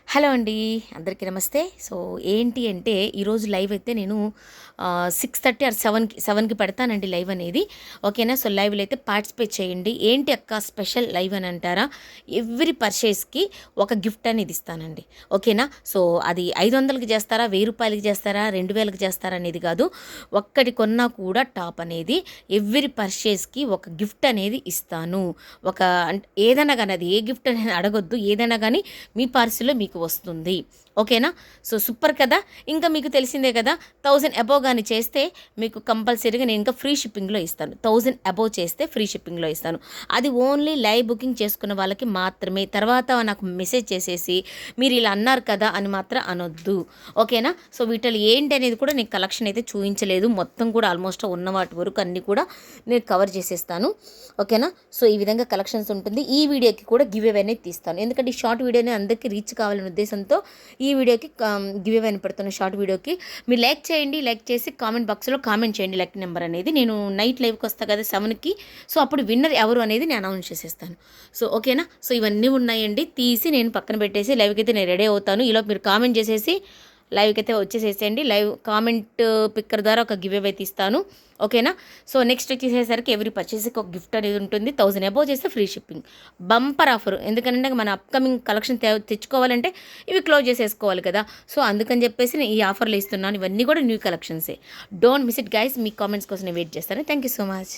Hello అండి. అందరికీ నమస్తే. సో, ఏంటి అంటే ఈరోజు లైవ్ అయితే నేను 6:30 ఆర్ 7కి పెడతానండి లైవ్ అనేది. ఓకేనా. సో, లైవ్‌లో అయితే పార్టిసిపేట్ చేయండి. ఏంటి అక్క స్పెషల్ లైవ్ అని అంటారా? ఎవ్రీ పర్చేస్‌కి ఒక గిఫ్ట్ అనేది ఇస్తానండి. ఓకేనా. సో, అది 500కి చేస్తారా, రూ. 1000కి చేస్తారా, 2000కి చేస్తారా అనేది కాదు. ఒక్కటి కొన్నా కూడా టాప్ అనేది ఎవ్రీ పర్చేస్‌కి ఒక గిఫ్ట్ అనేది ఇస్తాను. ఒక ఏదైనా గాని అది ఏ గిఫ్ట్ అనేది అడగొద్దు. ఏదైనా గాని మీ పార్సిల్‌లో మీకు వస్తుంది. ఓకేనా. సో, సూపర్ కదా. ఇంకా మీకు తెలిసిందే కదా, 1000 అబోవ్ గాని చేస్తే మీకు కంపల్సరీగా నేను ఇంకా ఫ్రీ షిప్పింగ్‌లో ఇస్తాను. 1000 అబోవ్ చేస్తే ఫ్రీ షిప్పింగ్‌లో ఇస్తాను. అది ఓన్లీ లైవ్ బుకింగ్ చేసుకున్న వాళ్ళకి మాత్రమే. తర్వాత నాకు మెసేజ్ చేసేసి మీరు ఇలా అన్నారు కదా అని మాత్రం అనొద్దు. ఓకేనా. సో, వీటిలో ఏంటి అనేది కూడా నేను కలెక్షన్ అయితే చూయించలేదు. మొత్తం కూడా ఆల్మోస్ట్ ఉన్న వాటి వరకు అన్నీ కూడా నేను కవర్ చేసేస్తాను. ఓకేనా. సో, ఈ విధంగా కలెక్షన్స్ ఉంటుంది. ఈ వీడియోకి కూడా గివ్ అవే అనేది తీస్తాను. ఎందుకంటే ఈ షార్ట్ వీడియోని అందరికీ రీచ్ కావాలనే ఉద్దేశంతో ఈ వీడియోకి గివ్ అవే అని పెడుతున్న షార్ట్ వీడియోకి మీరు లైక్ చేయండి. లైక్ చేసి కామెంట్ బాక్స్లో కామెంట్ చేయండి లైక్ నెంబర్ అనేది. నేను నైట్ లైవ్కి వస్తా కదా 7కి. సో, అప్పుడు విన్నర్ ఎవరు అనేది నేను అనౌన్స్ చేసేస్తాను. సో, ఓకేనా. సో, ఇవన్నీ ఉన్నాయండి. తీసి నేను పక్కన పెట్టేసి లైవ్కి అయితే నేను రెడీ అవుతాను. ఈలోపు మీరు కామెంట్ చేసేసి లైవ్కి అయితే వచ్చేసేసేయండి. లైవ్ కామెంట్ పిక్కర్ ద్వారా ఒక గివ్ అవే తీస్తాను. ఓకేనా. సో, నెక్స్ట్ వచ్చేసేసరికి ఎవ్రీ పర్చేస్కి ఒక గిఫ్ట్ అనేది ఉంటుంది. 1000 అబోవ్ చేస్తే ఫ్రీ షిప్పింగ్. Bumper offer. ఎందుకంటే మన అప్కమింగ్ కలెక్షన్ తెచ్చుకోవాలంటే ఇవి క్లోజ్ చేసేసుకోవాలి కదా. సో, అందుకని చెప్పేసి నేను ఈ ఆఫర్లు ఇస్తున్నాను. ఇవన్నీ కూడా న్యూ కలెక్షన్సే. Don't miss it guys. మీ కామెంట్స్ కోసం నేను వెయిట్ చేస్తాను. Thank you so much.